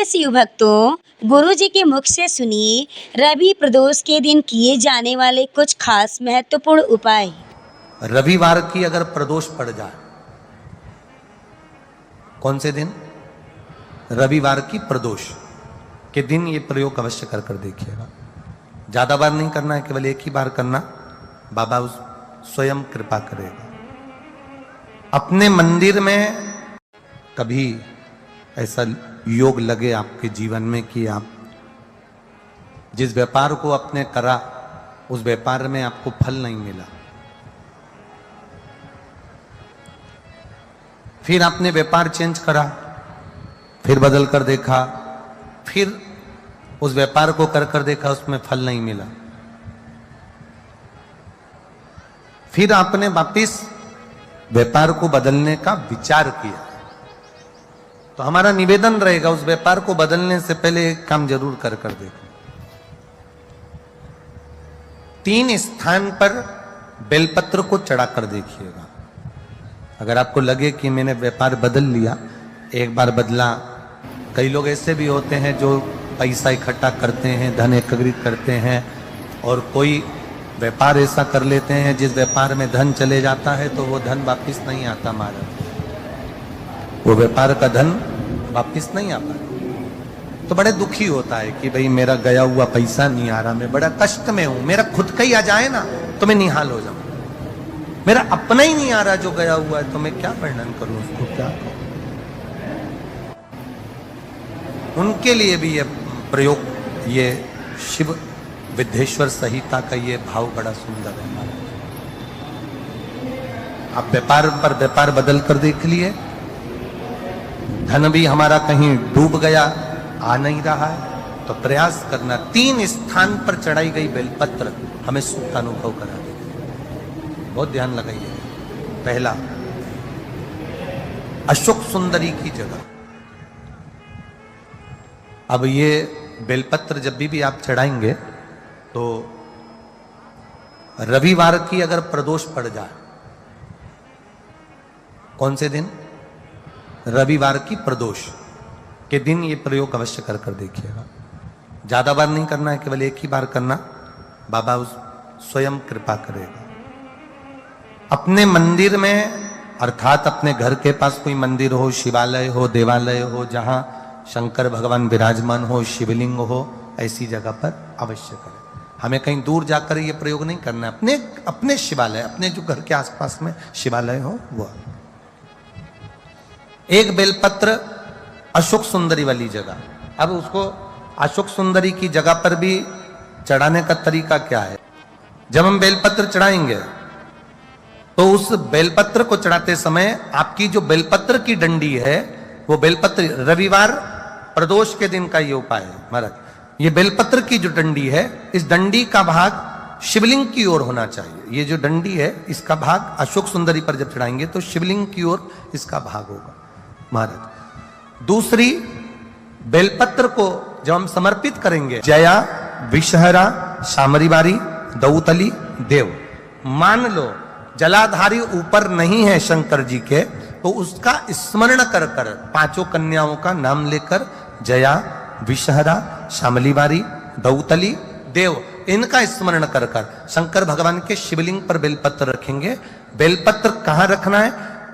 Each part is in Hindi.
शिव भक्तों, गुरु जी के मुख से सुनिए रवि प्रदोष के दिन किए जाने वाले कुछ खास महत्वपूर्ण उपाय। रविवार की अगर प्रदोष पड़ जाए, कौन से दिन? रविवार की प्रदोष के दिन ये प्रयोग अवश्य कर कर देखिएगा। ज्यादा बार नहीं करना है, केवल एक ही बार करना, बाबा उस स्वयं कृपा करेगा। अपने मंदिर में कभी ऐसा योग लगे आपके जीवन में कि आप जिस व्यापार को आपने करा उस व्यापार में आपको फल नहीं मिला, फिर आपने व्यापार चेंज करा, फिर बदल कर देखा, फिर उस व्यापार को कर कर देखा, उसमें फल नहीं मिला, फिर आपने वापिस व्यापार को बदलने का विचार किया, तो हमारा निवेदन रहेगा उस व्यापार को बदलने से पहले एक काम जरूर कर कर देखो। 3 स्थान पर बेलपत्र को चढ़ा कर देखिएगा। अगर आपको लगे कि मैंने व्यापार बदल लिया, एक बार बदला, कई लोग ऐसे भी होते हैं जो पैसा इकट्ठा करते हैं, धन एकत्रित करते हैं, और कोई व्यापार ऐसा कर लेते हैं जिस व्यापार में धन चले जाता है तो वो धन वापिस नहीं आता, महाराज, वो व्यापार का धन वापिस नहीं आता, तो बड़े दुखी होता है कि भाई मेरा गया हुआ पैसा नहीं आ रहा, मैं बड़ा कष्ट में हूं, मेरा खुद का ही आ जाए ना तो मैं निहाल हो जाऊं, मेरा अपना ही नहीं आ रहा जो गया हुआ है, तो मैं क्या वर्णन करूं, उसको क्या कहूं। उनके लिए भी ये प्रयोग, ये शिव विद्येश्वर संहिता का ये भाव बड़ा सुंदर है महाराज। आप व्यापार पर व्यापार बदल कर देख लिए, धन भी हमारा कहीं डूब गया, आ नहीं रहा है, तो प्रयास करना 3 स्थान पर चढ़ाई गई बेलपत्र हमें सुख का अनुभव करा देगी। बहुत ध्यान लगाइए। पहला, अशोक सुंदरी की जगह। अब ये बेलपत्र जब भी आप चढ़ाएंगे तो रविवार की अगर प्रदोष पड़ जाए, कौन से दिन? रविवार की प्रदोष के दिन ये प्रयोग अवश्य कर कर देखिएगा। ज्यादा बार नहीं करना है, केवल एक ही बार करना, बाबा उस स्वयं कृपा करेगा। अपने मंदिर में, अर्थात अपने घर के पास कोई मंदिर हो, शिवालय हो, देवालय हो, जहां शंकर भगवान विराजमान हो, शिवलिंग हो, ऐसी जगह पर अवश्य करें। हमें कहीं दूर जाकर ये प्रयोग नहीं करना है, अपने शिवालय, अपने जो घर के आसपास में शिवालय हो वो। एक बेलपत्र अशोक सुंदरी वाली जगह। अब उसको अशोक सुंदरी की जगह पर भी चढ़ाने का तरीका क्या है? जब हम बेलपत्र चढ़ाएंगे तो उस बेलपत्र को चढ़ाते समय आपकी जो बेलपत्र की डंडी है, वो बेलपत्र, रविवार प्रदोष के दिन का ये उपाय है महाराज। ये बेलपत्र की जो डंडी है, इस डंडी का भाग शिवलिंग की ओर होना चाहिए। ये जो डंडी है, इसका भाग अशोक सुंदरी पर जब चढ़ाएंगे तो शिवलिंग की ओर इसका भाग होगा महाराज। दूसरी, बेलपत्र को जब हम समर्पित करेंगे, जया, विषहरा, शामरीवारी, दौतली, देव, मान लो जलाधारी ऊपर नहीं है शंकर जी के, तो उसका स्मरण कर कर 5 कन्याओं का नाम लेकर, जया, विषहरा, शामलीवारी, दौतली, देव, इनका स्मरण कर कर शंकर भगवान के शिवलिंग पर बेलपत्र रखेंगे। बेलपत्र कहां रखना है?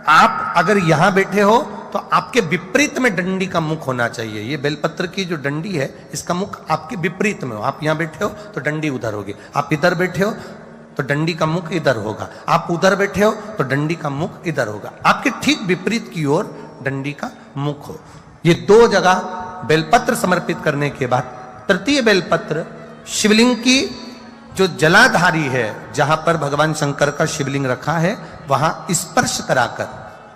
आप अगर यहां बैठे हो तो आपके विपरीत में डंडी का मुख होना चाहिए। ये बेलपत्र की जो डंडी है, इसका मुख आपके विपरीत में हो। आप यहां बैठे हो तो डंडी उधर होगी, आप इधर बैठे हो तो डंडी का मुख इधर होगा, आप उधर बैठे हो तो डंडी का मुख इधर होगा। आपके ठीक विपरीत की ओर डंडी का मुख हो। ये 2 जगह बेलपत्र समर्पित करने के बाद, तृतीय बेलपत्र शिवलिंग की जो जलाधारी है, जहां पर भगवान शंकर का शिवलिंग रखा है, वहां स्पर्श कराकर,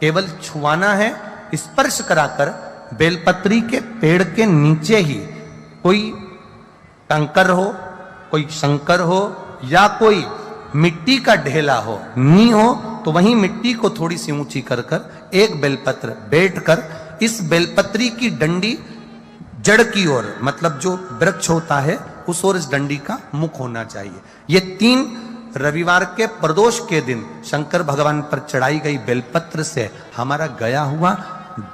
केवल छुआना है, स्पर्श कराकर बेलपत्री के पेड़ के नीचे ही कोई कंकर हो, कोई शंकर हो, या कोई मिट्टी का ढेला हो, नी हो, तो वहीं मिट्टी को थोड़ी सी ऊंची कर कर एक बेलपत्र बैठकर, इस बेलपत्री की डंडी जड़ की ओर, मतलब जो वृक्ष होता है उस ओर इस डंडी का मुख होना चाहिए। ये 3 रविवार के प्रदोष के दिन शंकर भगवान पर चढ़ाई गई बेलपत्र से हमारा गया हुआ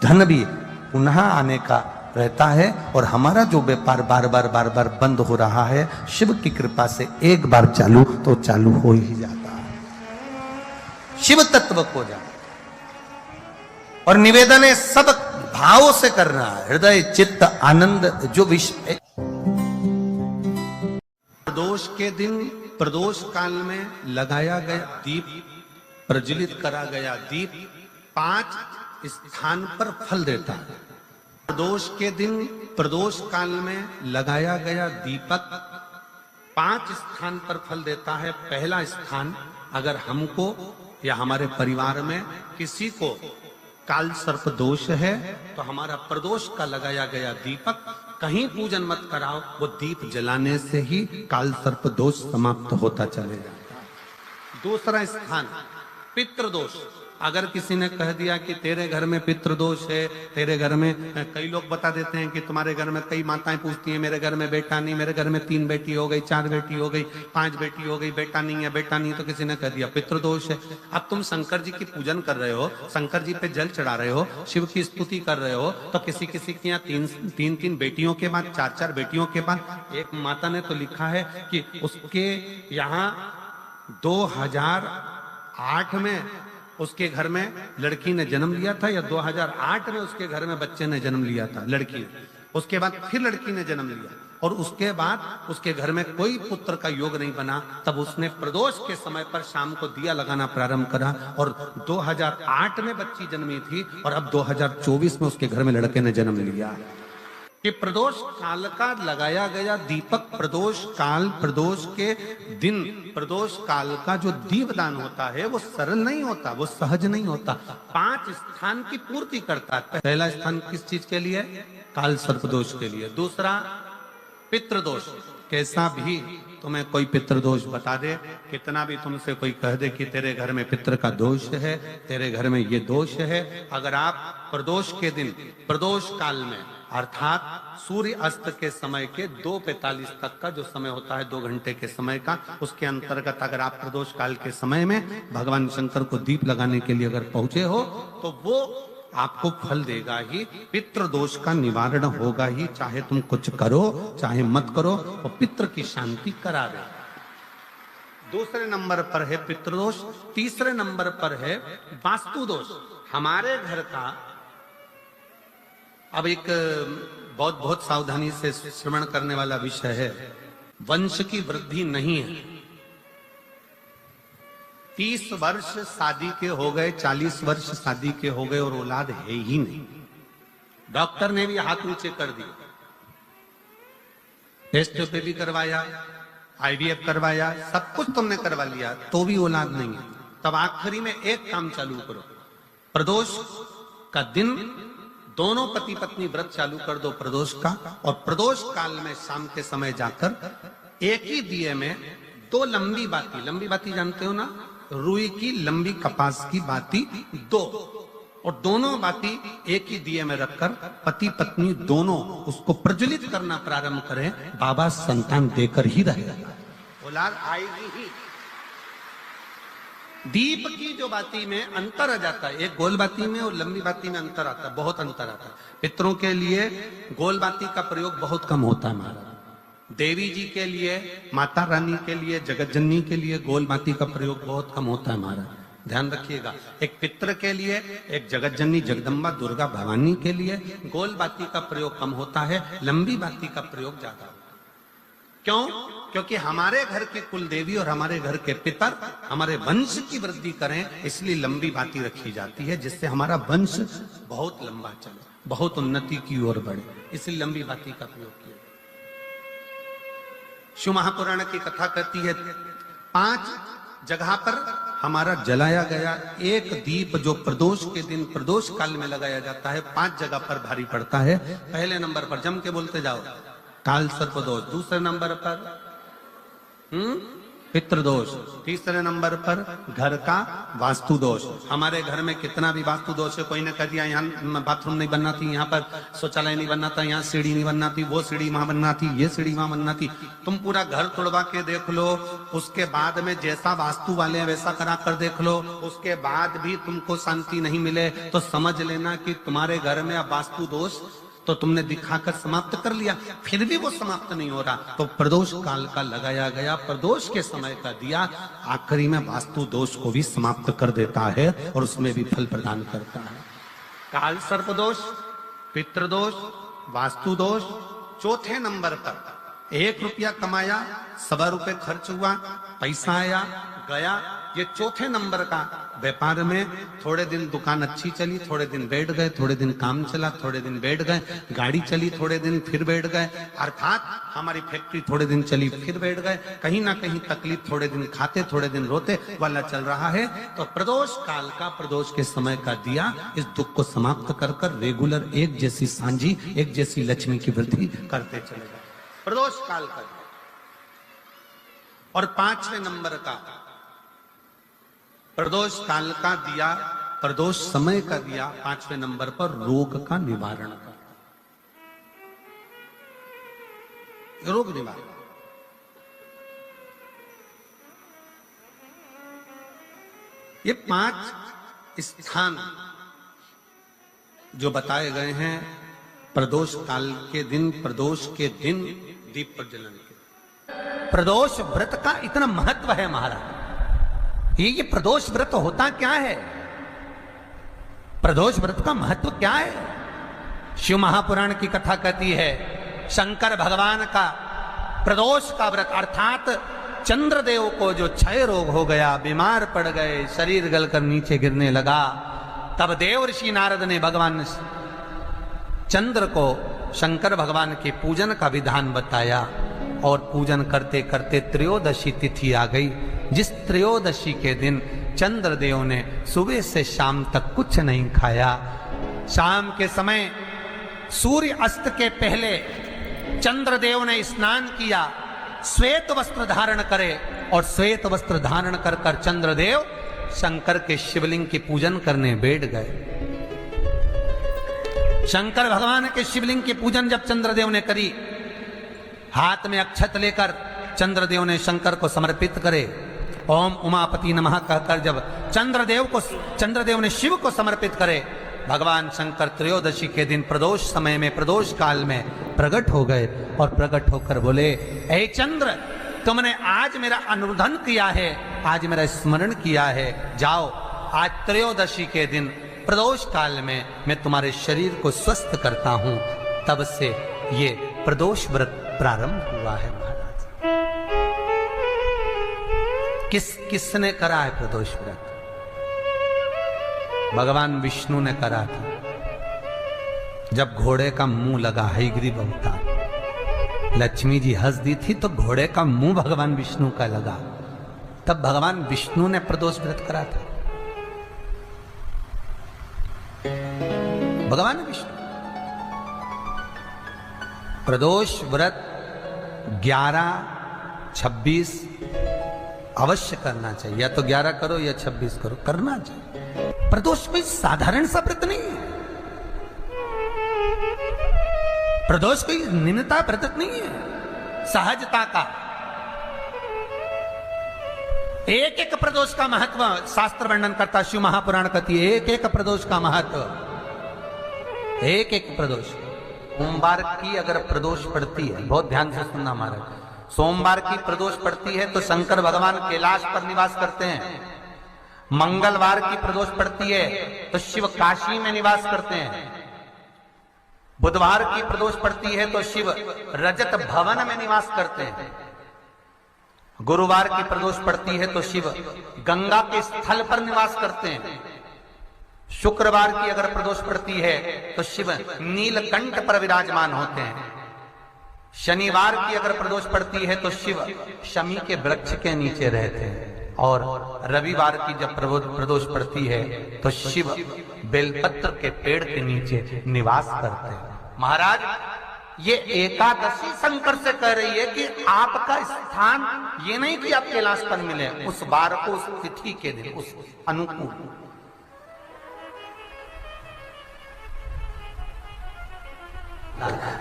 धन भी पुनः आने का रहता है और हमारा जो व्यापार बार बार बंद हो रहा है, शिव की कृपा से एक बार चालू तो चालू हो ही जाता है, शिव तत्व को जाना। और निवेदन है सब भाव से करना, हृदय चित्त आनंद जो विषय। प्रदोष के दिन प्रदोष काल में लगाया गया दीप, प्रज्वलित करा गया दीप 5 स्थान पर फल देता है। प्रदोष के दिन प्रदोष काल में लगाया गया दीपक 5 स्थान पर फल देता है। पहला स्थान, अगर हमको या हमारे परिवार में किसी को काल सर्प दोष है तो हमारा प्रदोष का लगाया गया दीपक कहीं पूजन मत कराओ, वो दीप जलाने से ही काल सर्प दोष समाप्त होता चले जाता है। दूसरा स्थान पितृदोष, अगर किसी ने कह दिया कि तेरे घर में पितृदोष है, तेरे घर में, कई लोग बता देते हैं कि तुम्हारे घर में कई माताएं पूछती हैं मेरे घर में बेटा नहीं, मेरे घर में 3 बेटी हो गई, 4 बेटी हो गई, 5 बेटी हो गई, बेटा नहीं है, बेटा नहीं, तो किसी ने कह दिया पितृदोष है। अब तुम शंकर जी की पूजन कर रहे हो, शंकर जी पे जल चढ़ा रहे हो, शिव की स्तुति कर रहे हो, तो किसी किसी के यहाँ 3 बेटियों के बाद 4 बेटियों के बाद, एक माता ने तो लिखा है कि उसके यहाँ 2008 में उसके घर में लड़की ने जन्म लिया था, या 2008 में उसके घर में बच्चे ने जन्म लिया था, लड़की ने, उसके बाद फिर लड़की ने जन्म लिया और उसके बाद उसके घर में कोई पुत्र का योग नहीं बना। तब उसने प्रदोष के समय पर शाम को दिया लगाना प्रारंभ करा और 2008 में बच्ची जन्मी थी और अब 2024 में उसके घर में लड़के ने जन्म लिया। कि प्रदोष काल का लगाया गया दीपक, प्रदोष काल, प्रदोष के दिन, प्रदोष काल का जो दीपदान होता है वो सरल नहीं होता, वो सहज नहीं होता, 5 स्थान की पूर्ति करता है। पहला स्थान किस चीज के लिए? काल सर्पदोष के लिए। दूसरा पितृदोष, कैसा भी तुम्हें कोई पितृदोष बता दे, कितना भी तुमसे कोई कह दे कि तेरे घर में पितृ का दोष है, तेरे घर में ये दोष है, अगर आप प्रदोष के दिन, प्रदोष काल में अर्थात सूर्य अस्त के समय के 2:45 तक का जो समय होता है, 2 घंटे के समय का, उसके अंतर्गत अगर आप प्रदोष काल के समय में भगवान शंकर को दीप लगाने के लिए अगर पहुंचे हो तो वो आपको फल देगा ही, पितृदोष का निवारण होगा ही, चाहे तुम कुछ करो चाहे मत करो, और पितृ की शांति करा दे। दूसरे नंबर पर है पितृदोष। तीसरे नंबर पर है वास्तु दोष। हमारे घर का, अब एक बहुत सावधानी से श्रवण करने वाला विषय है, वंश की वृद्धि नहीं है। 30 वर्ष शादी के हो गए, 40 वर्ष शादी के हो गए और औलाद है ही नहीं। डॉक्टर ने भी हाथ नीचे कर दिया, टेस्ट पे भी करवाया, IVF करवाया, सब कुछ तुमने करवा लिया, तो भी औलाद नहीं है। तब आखिरी में एक काम चालू करो, प्रदोष का दिन दोनों पति पत्नी व्रत चालू कर दो प्रदोष का, और प्रदोष काल में शाम के समय जाकर एक ही दिए में 2 लंबी बाती जानते हो ना, रुई की लंबी कपास की बाती 2, और दोनों बाती एक ही दिए में रखकर पति पत्नी दोनों उसको प्रज्वलित करना प्रारंभ करें, बाबा संतान देकर ही रहेगा, औलाद आएगी ही। दीप की जो बाती में अंतर आ जाता है, एक गोल बाती में और लंबी बाती में अंतर आता है, बहुत अंतर आता है। पितरों के लिए गोल बाती का प्रयोग बहुत कम होता है हमारा, देवी जी के लिए, माता रानी के लिए, जगत जननी के लिए गोल बाती का प्रयोग बहुत कम होता है हमारा, ध्यान रखिएगा। एक पितृ के लिए, एक जगत जननी जगदम्बा दुर्गा भवानी के लिए गोल बाती का प्रयोग कम होता है, लंबी बाती का प्रयोग ज्यादा होता है। क्यों? क्योंकि हमारे घर के कुल देवी और हमारे घर के पितर हमारे वंश की वृद्धि करें, इसलिए लंबी बाती रखी जाती है, जिससे हमारा वंश बहुत लंबा चले, बहुत उन्नति की ओर बढ़े, इसलिए लंबी बाती का प्रयोग किया। शिव महापुराण की कथा कहती है 5 जगह पर हमारा जलाया गया एक दीप जो प्रदोष के दिन प्रदोष काल में लगाया जाता है, 5 जगह पर भारी पड़ता है। पहले नंबर पर जम के बोलते जाओ, काल सर्पदोष। दूसरे नंबर पर पितृदोष। तीसरे नंबर पर घर का वास्तु दोष। हमारे घर में कितना भी वास्तु दोष है, कोई ने कह दिया यहाँ बाथरूम नहीं बनना थी, यहाँ पर शौचालय नहीं बनना था, यहाँ सीढ़ी नहीं बनना थी, वो सीढ़ी वहां बनना थी, ये सीढ़ी वहां बनना थी। तुम पूरा घर तोड़वा के देख लो, उसके बाद में जैसा वास्तु वाले हैं वैसा करा कर देख लो, उसके बाद भी तुमको शांति नहीं मिले तो समझ लेना कि तुम्हारे घर में अब वास्तु दोष तो तुमने दिखाकर समाप्त कर लिया, फिर भी वो समाप्त नहीं हो रहा, तो प्रदोष काल का लगाया गया प्रदोष के समय का दिया आखिरी में वास्तु दोष को भी समाप्त कर देता है और उसमें भी फल प्रदान करता है। काल सर्प दोष, पितृदोष, वास्तु दोष, चौथे नंबर पर 1 रुपया कमाया, 1.25 रुपये खर्च हुआ, पैसा आया गया। ये चौथे नंबर का व्यापार में थोड़े दिन दुकान अच्छी चली, थोड़े दिन बैठ गए, थोड़े दिन काम चला, थोड़े दिन बैठ गए, गाड़ी चली थोड़े दिन फिर बैठ गए, अर्थात हमारी फैक्ट्री थोड़े दिन चली फिर बैठ गए, कहीं ना कहीं तकलीफ, थोड़े दिन खाते थोड़े दिन रोते वाला चल रहा है। तो प्रदोष काल का, प्रदोष के समय का दिया इस दुख को समाप्त कर कर रेगुलर एक जैसी सांझी, एक जैसी लक्ष्मी की वृद्धि करते चले गए। प्रदोष काल का। और 5वें नंबर का प्रदोष काल का दिया, प्रदोष समय का दिया 5वें नंबर पर रोग का निवारण का, रोग निवारण। ये 5 स्थान जो बताए गए हैं प्रदोष काल के दिन, प्रदोष के दिन दीप प्रज्वलन के। प्रदोष व्रत का इतना महत्व है महाराज। ये प्रदोष व्रत होता क्या है? प्रदोष व्रत का महत्व क्या है? शिव महापुराण की कथा कहती है शंकर भगवान का प्रदोष का व्रत, अर्थात चंद्रदेव को जो क्षय रोग हो गया, बीमार पड़ गए, शरीर गलकर नीचे गिरने लगा, तब देव ऋषि नारद ने भगवान चंद्र को शंकर भगवान के पूजन का विधान बताया। और पूजन करते करते त्रयोदशी तिथि आ गई, जिस त्रयोदशी के दिन चंद्रदेव ने सुबह से शाम तक कुछ नहीं खाया। शाम के समय सूर्य अस्त के पहले चंद्रदेव ने स्नान किया, श्वेत वस्त्र धारण करे, और श्वेत वस्त्र धारण कर कर चंद्रदेव शंकर के शिवलिंग की पूजन करने बैठ गए। शंकर भगवान के शिवलिंग की पूजन जब चंद्रदेव ने करी, हाथ में अक्षत लेकर चंद्रदेव ने शंकर को समर्पित करे, ओम उमापति नमः कहकर जब चंद्रदेव ने शिव को समर्पित करे, भगवान शंकर त्रयोदशी के दिन प्रदोष समय में, प्रदोष काल में प्रकट हो गए और प्रकट होकर बोले, हे चंद्र, तुमने आज मेरा अनुरोधन किया है, आज मेरा स्मरण किया है, जाओ आज त्रयोदशी के दिन प्रदोष काल में मैं तुम्हारे शरीर को स्वस्थ करता हूं। तब से ये प्रदोष व्रत प्रारंभ हुआ है महाराज। किसने करा है प्रदोष व्रत? भगवान विष्णु ने करा था। जब घोड़े का मुंह लगा, हयग्रीव अवतार, लक्ष्मी जी हंस दी थी तो घोड़े का मुंह भगवान विष्णु का लगा, तब भगवान विष्णु ने प्रदोष व्रत करा था। भगवान विष्णु प्रदोष व्रत 11, 26 अवश्य करना चाहिए, या तो 11 करो या 26 करो, करना चाहिए। प्रदोष कोई साधारण सा व्रत नहीं है, प्रदोष कोई निम्नता व्रत नहीं है, सहजता का। एक एक प्रदोष का महत्व शास्त्र वर्णन करता, शिव महापुराण कहती है एक एक प्रदोष का महत्व, एक एक प्रदोष। सोमवार की अगर प्रदोष पड़ती है, बहुत ध्यान से सुनना महाराज, सोमवार की प्रदोष पड़ती है तो शंकर भगवान कैलाश पर निवास करते हैं। मंगलवार की प्रदोष पड़ती है तो शिव काशी में निवास करते हैं। बुधवार की प्रदोष पड़ती है तो शिव रजत भवन में निवास करते हैं। गुरुवार की प्रदोष पड़ती है तो शिव गंगा के स्थल पर निवास करते हैं। शुक्रवार की अगर प्रदोष पड़ती है तो शिव नीलकंठ पर विराजमान होते हैं। शनिवार की अगर प्रदोष पड़ती है तो शिव शमी के वृक्ष के नीचे रहते हैं। और रविवार की जब प्रदोष पड़ती है तो शिव बेलपत्र के पेड़ के नीचे निवास करते हैं। महाराज, ये एकादशी शंकर से कह रही है कि आपका स्थान ये नहीं कि आप कैलाश पर मिले, उस बार को, उस तिथि के दिन, उस अनुकूल।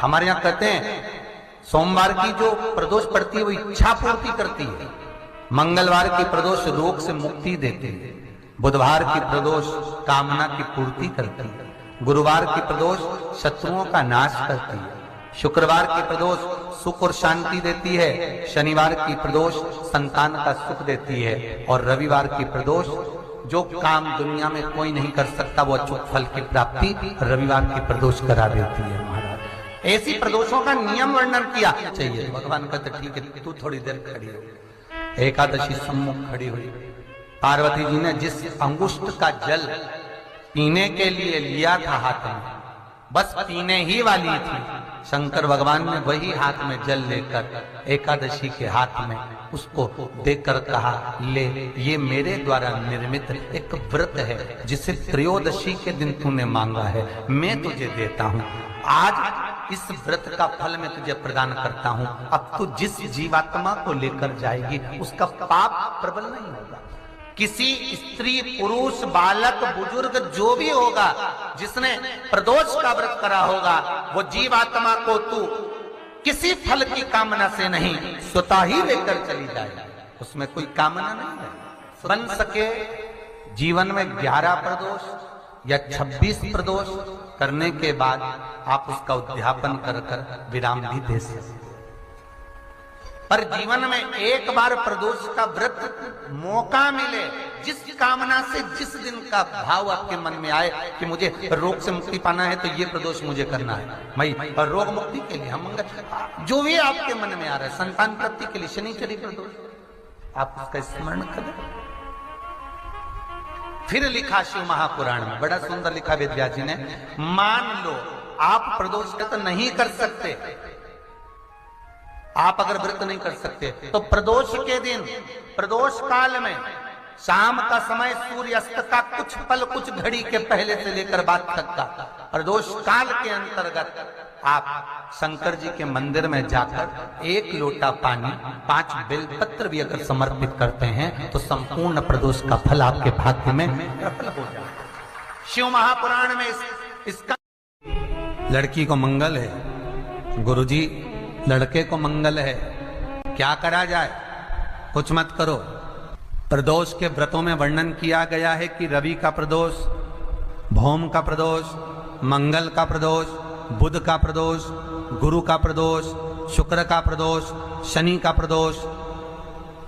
हमारे यहां कहते हैं सोमवार की जो प्रदोष पड़ती है वो इच्छा पूर्ति करती है, मंगलवार की प्रदोष रोग से मुक्ति देती है, बुधवार की प्रदोष कामना की पूर्ति करती है, गुरुवार की प्रदोष शत्रुओं का नाश करती है, शुक्रवार की प्रदोष सुख और शांति देती है, शनिवार की प्रदोष संतान का सुख देती है, और रविवार की प्रदोष जो काम दुनिया में कोई नहीं कर सकता वो अचूक फल की प्राप्ति रविवार की प्रदोष करा देती है। महाराज ऐसी प्रदोषों का नियम वर्णन किया चाहिए। भगवान कहते ठीक है तू थोड़ी देर खड़ी हो। एकादशी सम्मुख खड़ी हुई, पार्वती जी ने जिस अंगुष्ठ का जल पीने के लिए लिया था हाथ में, बस पीने ही वाली थी, शंकर भगवान ने वही हाथ में जल लेकर एकादशी के हाथ में उसको देकर कहा ले, ये मेरे द्वारा निर्मित एक व्रत है जिसे त्रयोदशी के दिन तूने मांगा है, मैं तुझे देता हूं। आज इस व्रत का फल मैं तुझे प्रदान करता हूं। अब तू जिस जीवात्मा को लेकर जाएगी उसका पाप प्रबल नहीं होगा। किसी स्त्री पुरुष बालक बुजुर्ग जो भी होगा जिसने प्रदोष का व्रत करा होगा वो जीवात्मा को तू किसी फल की कामना से नहीं स्वतः ही लेकर चली जाए, उसमें कोई कामना नहीं है। बन सके जीवन में 11 प्रदोष या 26 प्रदोष करने के बाद आप उसका उद्यापन कर कर विराम भी दे सकते, पर जीवन में एक बार प्रदोष का व्रत मौका मिले, जिस कामना से जिस दिन का भाव आपके मन में आए कि मुझे रोग से मुक्ति पाना है तो ये प्रदोष मुझे करना है, मैं और रोग मुक्ति के लिए हम जो भी आपके मन में आ रहा है, संतान प्राप्ति के लिए शनिचरी प्रदोष आप उसका स्मरण करें। फिर लिखा शिव महापुराण में, बड़ा सुंदर लिखा वेद व्यास जी ने, मान लो आप प्रदोष का तो नहीं कर सकते, आप अगर व्रत नहीं कर सकते तो प्रदोष के दिन प्रदोष काल में शाम का समय सूर्यास्त का कुछ पल कुछ घड़ी के पहले से लेकर बाद तक का प्रदोष काल के अंतर्गत आप शंकर जी के मंदिर में जाकर 1 लोटा पानी 5 बेलपत्र भी अगर समर्पित करते हैं तो संपूर्ण प्रदोष का फल आपके भाग्य में प्रबल हो जाए। शिव महापुराण में इसका लड़की को मंगल है, गुरुजी लड़के को मंगल है, क्या करा जाए? कुछ मत करो। प्रदोष के व्रतों में वर्णन किया गया है कि रवि का प्रदोष, भौम का प्रदोष, मंगल का प्रदोष, बुध का प्रदोष, गुरु का प्रदोष, शुक्र का प्रदोष, शनि का प्रदोष।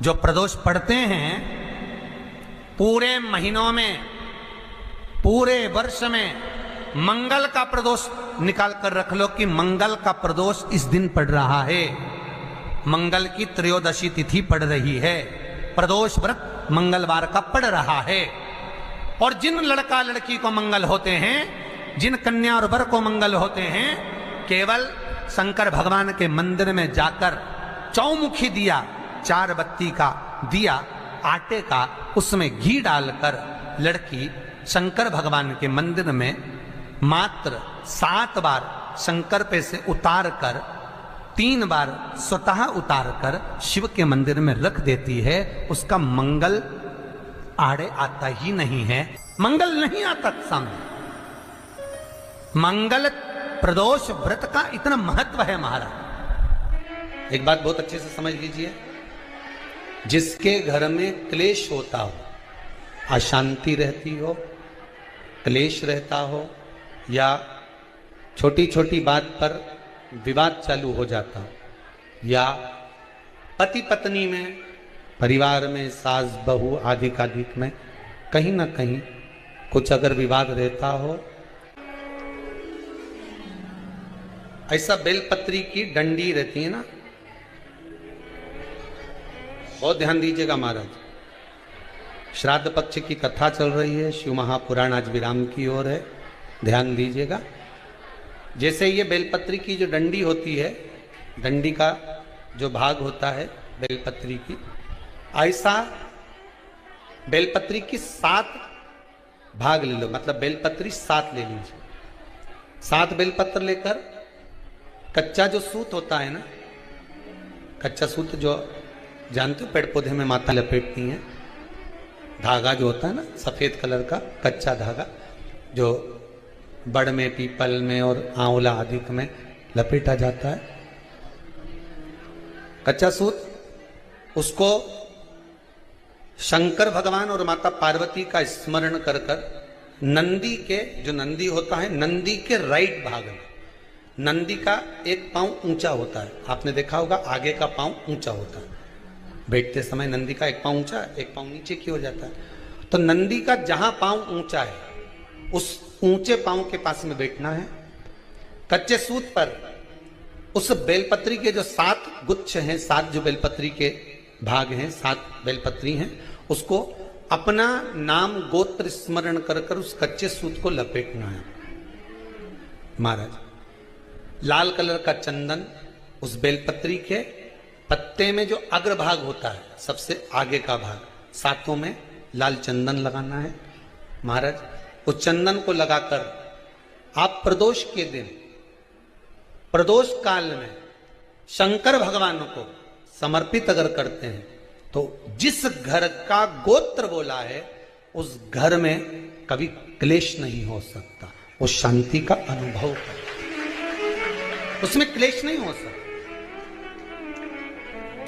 जो प्रदोष पढ़ते हैं पूरे महीनों में, पूरे वर्ष में मंगल का प्रदोष निकाल कर रख लो कि मंगल का प्रदोष इस दिन पड़ रहा है, मंगल की त्रयोदशी तिथि पड़ रही है, प्रदोष व्रत मंगलवार का पड़ रहा है। और जिन लड़का लड़की को मंगल होते हैं, जिन कन्या और वर को मंगल होते हैं, केवल शंकर भगवान के मंदिर में जाकर चौमुखी दिया, 4 बत्ती का दिया आटे का, उसमें घी डालकर लड़की शंकर भगवान के मंदिर में मात्र 7 बार शंकर पे से उतार कर 3 बार स्वतः उतार कर शिव के मंदिर में रख देती है, उसका मंगल आड़े आता ही नहीं है, मंगल नहीं आता सामने। मंगल प्रदोष व्रत का इतना महत्व है महाराज। एक बात बहुत अच्छे से समझ लीजिए, जिसके घर में क्लेश होता हो, अशांति रहती हो, क्लेश रहता हो, या छोटी छोटी बात पर विवाद चालू हो जाता हो, या पति पत्नी में, परिवार में, सास बहू आदि कादिक में कहीं ना कहीं कुछ अगर विवाद रहता हो, ऐसा बेलपत्री की डंडी रहती है ना, बहुत ध्यान दीजिएगा महाराज। श्राद्ध पक्ष की कथा चल रही है, शिव महापुराण आज विराम की ओर है, ध्यान दीजिएगा। जैसे ये बेलपत्री की जो डंडी होती है, डंडी का जो भाग होता है बेलपत्री की, ऐसा बेलपत्री की 7 भाग ले लो, मतलब बेलपत्री 7 ले लीजिए। 7 बेलपत्र लेकर कच्चा जो सूत होता है ना, कच्चा सूत जो जानते हो पेड़ पौधे में माता लपेटती हैं, धागा जो होता है ना सफेद कलर का कच्चा धागा, जो बड़ में, पीपल में और आंवला आदि में लपेटा जाता है, कच्चा सूत, उसको शंकर भगवान और माता पार्वती का स्मरण कर कर नंदी के, जो नंदी होता है, नंदी के राइट भाग में नंदी का एक पांव ऊंचा होता है। आपने देखा होगा आगे का पांव ऊंचा होता है, बैठते समय नंदी का एक पांव ऊंचा, एक पांव नीचे की हो जाता है। तो नंदी का जहां पांव ऊंचा है उस ऊंचे पांव के पास में बैठना है। कच्चे सूत पर उस बेलपत्री के जो 7 गुच्छ हैं, 7 जो बेलपत्री के भाग हैं, 7 बेलपत्री हैं, उसको अपना नाम गोत्र स्मरण कर कर उस कच्चे सूत को लपेटना है। महाराज लाल कलर का चंदन उस बेलपत्री के पत्ते में जो अग्रभाग होता है, सबसे आगे का भाग, 7 में लाल चंदन लगाना है। महाराज उस चंदन को लगाकर आप प्रदोष के दिन, प्रदोष काल में शंकर भगवान को समर्पित अगर करते हैं तो जिस घर का गोत्र बोला है उस घर में कभी क्लेश नहीं हो सकता, वो शांति का अनुभव कर, उसमें क्लेश नहीं हो सकता।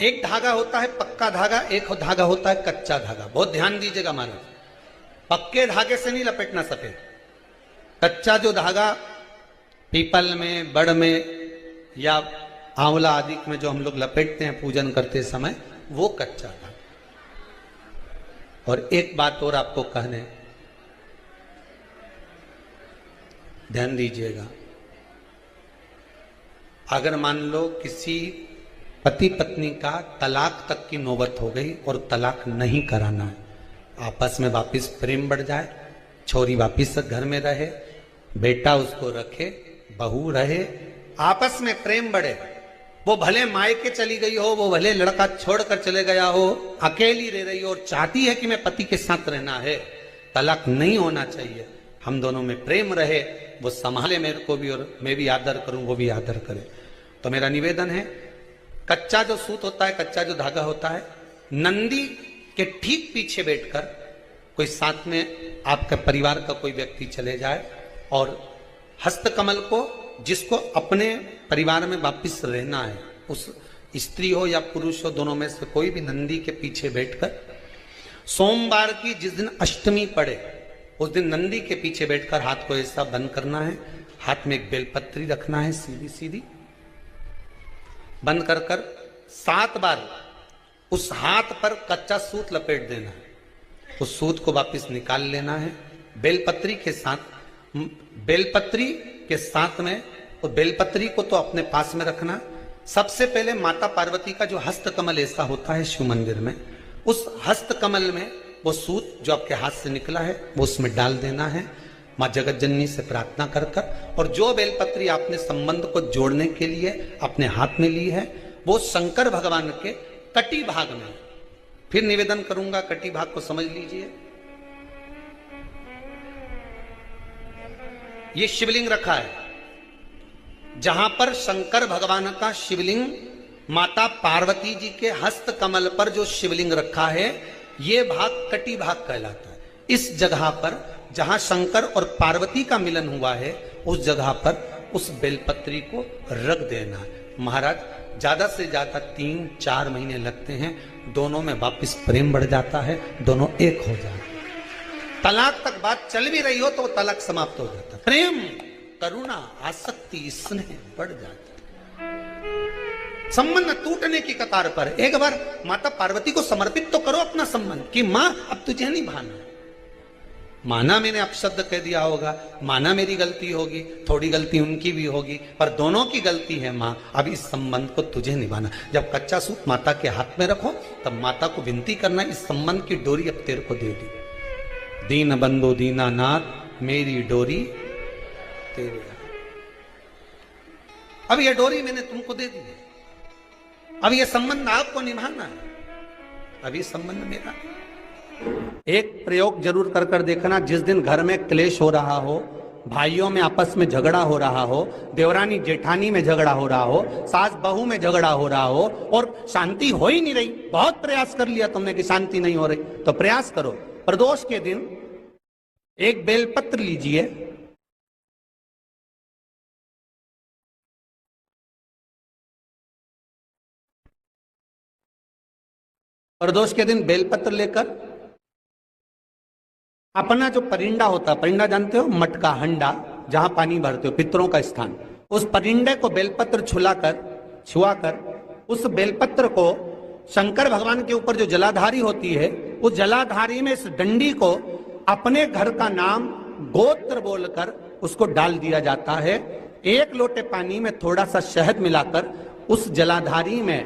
एक धागा होता है पक्का धागा, एक धागा होता है कच्चा धागा। बहुत ध्यान दीजिएगा महाराज, पक्के धागे से नहीं लपेटना सफेद। कच्चा जो धागा पीपल में, बड़ में या आंवला आदि में जो हम लोग लपेटते हैं पूजन करते समय, वो कच्चा धागा। और एक बात और आपको कहने, ध्यान दीजिएगा, अगर मान लो किसी पति पत्नी का तलाक तक की नौबत हो गई और तलाक नहीं कराना है, आपस में वापिस प्रेम बढ़ जाए, छोरी वापिस घर में रहे, बेटा उसको रखे, बहू रहे, आपस में प्रेम बढ़े, वो भले मायके चली गई हो, वो भले लड़का छोड़कर चले गया हो, अकेली रह रही हो और चाहती है कि मैं पति के साथ रहना है, तलाक नहीं होना चाहिए, हम दोनों में प्रेम रहे, वो संभाले मेरे को भी और मैं भी आदर करूं, वो भी आदर करे। तो मेरा निवेदन है, कच्चा जो सूत होता है, कच्चा जो धागा होता है, नंदी के ठीक पीछे बैठकर कोई साथ में आपके परिवार का कोई व्यक्ति चले जाए और हस्तकमल को, जिसको अपने परिवार में वापिस रहना है, उस स्त्री हो या पुरुष हो, दोनों में से कोई भी नंदी के पीछे बैठकर सोमवार की जिस दिन अष्टमी पड़े उस दिन नंदी के पीछे बैठकर हाथ को ऐसा बंद करना है, हाथ में एक बेलपत्री रखना है सीधी सीधी, बंद कर कर 7 बार उस हाथ पर कच्चा सूत लपेट देना है, उस सूत को वापस निकाल लेना है। बेलपत्री के साथ, बेलपत्री के साथ में, और बेलपत्री को तो अपने पास में रखना। सबसे पहले माता पार्वती का जो हस्तकमल ऐसा होता है शिव मंदिर में, उस हस्तकमल में वो सूत जो आपके हाथ से निकला है वो उसमें डाल देना है, माँ जगत जननी से प्रार्थना कर कर, और जो बेलपत्री आपने संबंध को जोड़ने के लिए अपने हाथ में ली है वो शंकर भगवान के कटी भाग में, फिर निवेदन करूंगा कटी भाग को समझ लीजिए। ये शिवलिंग रखा है, जहां पर शंकर भगवान का शिवलिंग, माता पार्वती जी के हस्त कमल पर जो शिवलिंग रखा है, ये भाग कटी भाग कहलाता है। इस जगह पर जहां शंकर और पार्वती का मिलन हुआ है, उस जगह पर उस बेलपत्री को रख देना है। महाराज ज्यादा से ज्यादा 3-4 महीने लगते हैं, दोनों में वापिस प्रेम बढ़ जाता है, दोनों एक हो जाते हैं। तलाक तक बात चल भी रही हो तो तलाक समाप्त हो जाता है, प्रेम, करुणा, आसक्ति, स्नेह बढ़ जाता है। संबंध टूटने की कतार पर एक बार माता पार्वती को समर्पित तो करो अपना संबंध कि मां अब तुझे नहीं भाना। माना मैंने अपशब्द कह दिया होगा, माना मेरी गलती होगी, थोड़ी गलती उनकी भी होगी, पर दोनों की गलती है मां, अब इस संबंध को तुझे निभाना। जब कच्चा सूत माता के हाथ में रखो तब माता को विनती करना, इस संबंध की डोरी अब तेरे को दे दी, दीन बंधु दीनानाथ मेरी डोरी तेरे। अब यह डोरी मैंने तुमको दे दी है, अब यह संबंध आपको निभाना है, अब यह संबंध मेरा। एक प्रयोग जरूर कर कर देखना, जिस दिन घर में क्लेश हो रहा हो, भाइयों में आपस में झगड़ा हो रहा हो, देवरानी जेठानी में झगड़ा हो रहा हो, सास बहू में झगड़ा हो रहा हो और शांति हो ही नहीं रही, बहुत प्रयास कर लिया तुमने कि शांति नहीं हो रही, तो प्रयास करो, प्रदोष के दिन एक बेलपत्र लीजिए, प्रदोष के दिन बेलपत्र लेकर अपना जो परिंडा होता है, परिंडा जानते हो, मटका, हंडा, जहां पानी भरते हो, पितरों का स्थान, उस परिंडे को बेलपत्र छुआकर उस बेलपत्र को शंकर भगवान के ऊपर जो जलाधारी होती है, उस जलाधारी में इस डंडी को अपने घर का नाम गोत्र बोलकर उसको डाल दिया जाता है। एक लोटे पानी में थोड़ा सा शहद मिलाकर उस जलाधारी में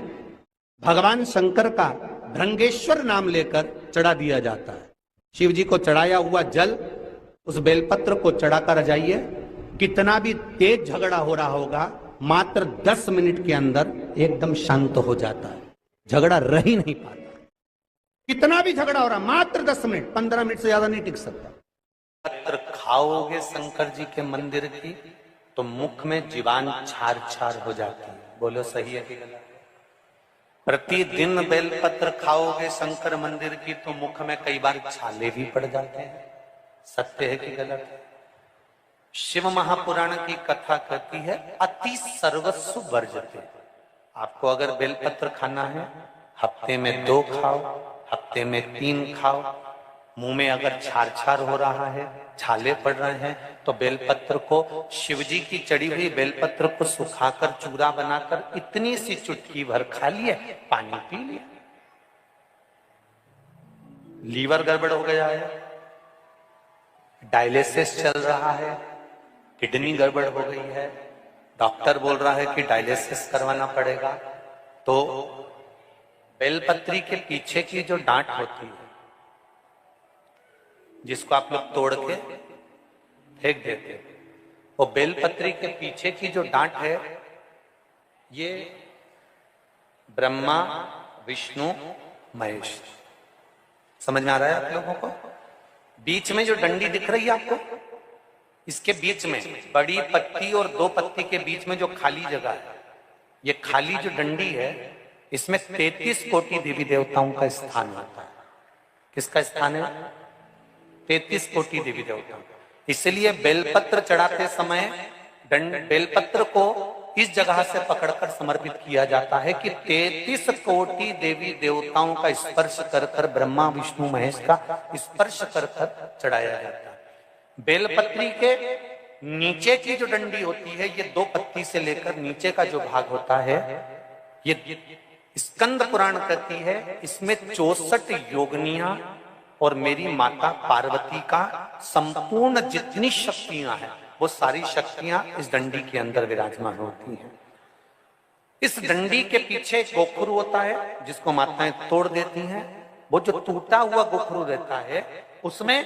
भगवान शंकर का भृंगेश्वर नाम लेकर चढ़ा दिया जाता है। शिव जी को चढ़ाया हुआ जल उस बेलपत्र को चढ़ाकर जाइए, कितना भी तेज झगड़ा हो रहा होगा, मात्र 10 मिनट के अंदर एकदम शांत हो जाता है, झगड़ा रह ही नहीं पाता। कितना भी झगड़ा हो रहा, मात्र 10 मिनट, 15 मिनट से ज्यादा नहीं टिक सकता। पत्र खाओगे शंकर जी के मंदिर की तो मुख में जीवान छार छार हो जाती है। बोलो सही है कि गलत? प्रतिदिन बेलपत्र खाओगे शंकर मंदिर की तो मुख में कई बार छाले भी पड़ जाते हैं। सत्य है कि गलत है? शिव महापुराण की कथा कहती है अति सर्वस्व वर्जते। आपको अगर बेलपत्र खाना है, हफ्ते में 2 खाओ, हफ्ते में 3 खाओ। मुंह में अगर छार छार हो रहा है, छाले पड़ रहे हैं, तो बेलपत्र को, शिवजी की चढ़ी हुई बेलपत्र को सुखाकर चूरा बनाकर इतनी सी चुटकी भर खा लिया, पानी पी लिया। लीवर गड़बड़ हो गया है, डायलिसिस चल रहा है, किडनी गड़बड़ हो गई है, डॉक्टर बोल रहा है कि डायलिसिस करवाना पड़ेगा, तो बेलपत्री के पीछे की जो डांट होती है, जिसको आप लोग तोड़ के फेंक देते, वो बेलपत्री के पीछे की जो डांट है, ये ब्रह्मा विष्णु महेश। समझ में आ रहा है आप लोगों को? बीच में जो डंडी दिख रही है आपको, इसके बीच में बड़ी पत्ती और 2 पत्ती के बीच में जो खाली जगह है, ये खाली जो डंडी है, इसमें 33 कोटि देवी देवताओं का स्थान होता है। किसका स्थान है? 33 कोटि देवी देवताओं। इसलिए बेलपत्र चढ़ाते समय बेलपत्र को इस जगह से पकड़कर समर्पित किया जाता है कि 33 कोटि देवी देवताओं का स्पर्श कर कर, ब्रह्मा विष्णु महेश का स्पर्श कर कर चढ़ाया जाता है। बेलपत्री के नीचे की जो डंडी होती है, ये 2 पत्ती से लेकर नीचे का जो भाग होता है, ये स्कंद पुराण कहती है, इसमें 64 योगनियां और मेरी माता पार्वती का संपूर्ण जितनी शक्तियां हैं, वो सारी शक्तियां इस डंडी के अंदर विराजमान होती हैं। इस डंडी के पीछे गोखरू होता है, जिसको माताएं तोड़ देती हैं। वो जो टूटा हुआ गोखरू रहता है, उसमें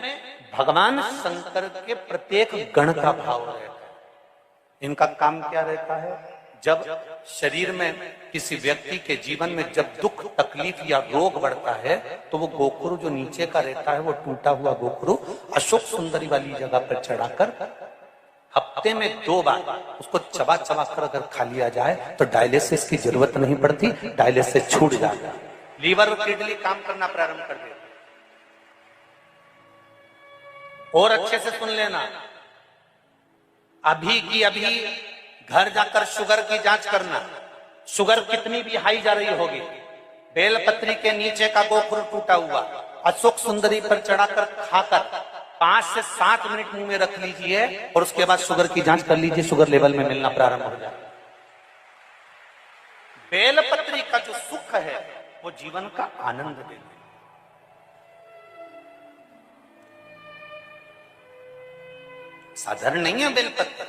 भगवान शंकर के प्रत्येक गण का भाव रहता है। इनका काम क्या रहता है? जब शरीर में किसी व्यक्ति के जीवन में जब दुख, तकलीफ या रोग बढ़ता है, तो वो गोखरू जो नीचे का रहता है, वो टूटा हुआ गोखरू अशोक सुंदरी वाली जगह पर चढ़ाकर हफ्ते में 2 बार उसको चबा चबा कर अगर खा लिया जाए तो डायलिसिस की जरूरत नहीं पड़ती, डायलिसिस छूट जाता है, लीवर और किडनी काम करना प्रारंभ कर देते। और अच्छे से सुन लेना, अभी की अभी घर जाकर शुगर की जांच करना। शुगर कितनी भी हाई जा रही होगी, बेलपत्री के नीचे का गोखरू टूटा हुआ अशोक सुंदरी पर चढ़ाकर खाकर 5 से 7 मिनट मुंह में रख लीजिए और उसके बाद शुगर की जांच कर लीजिए, शुगर लेवल में मिलना प्रारंभ हो जाए। बेलपत्री का जो सुख है, वो जीवन का आनंद देता है। साधारण नहीं है बेलपत्र।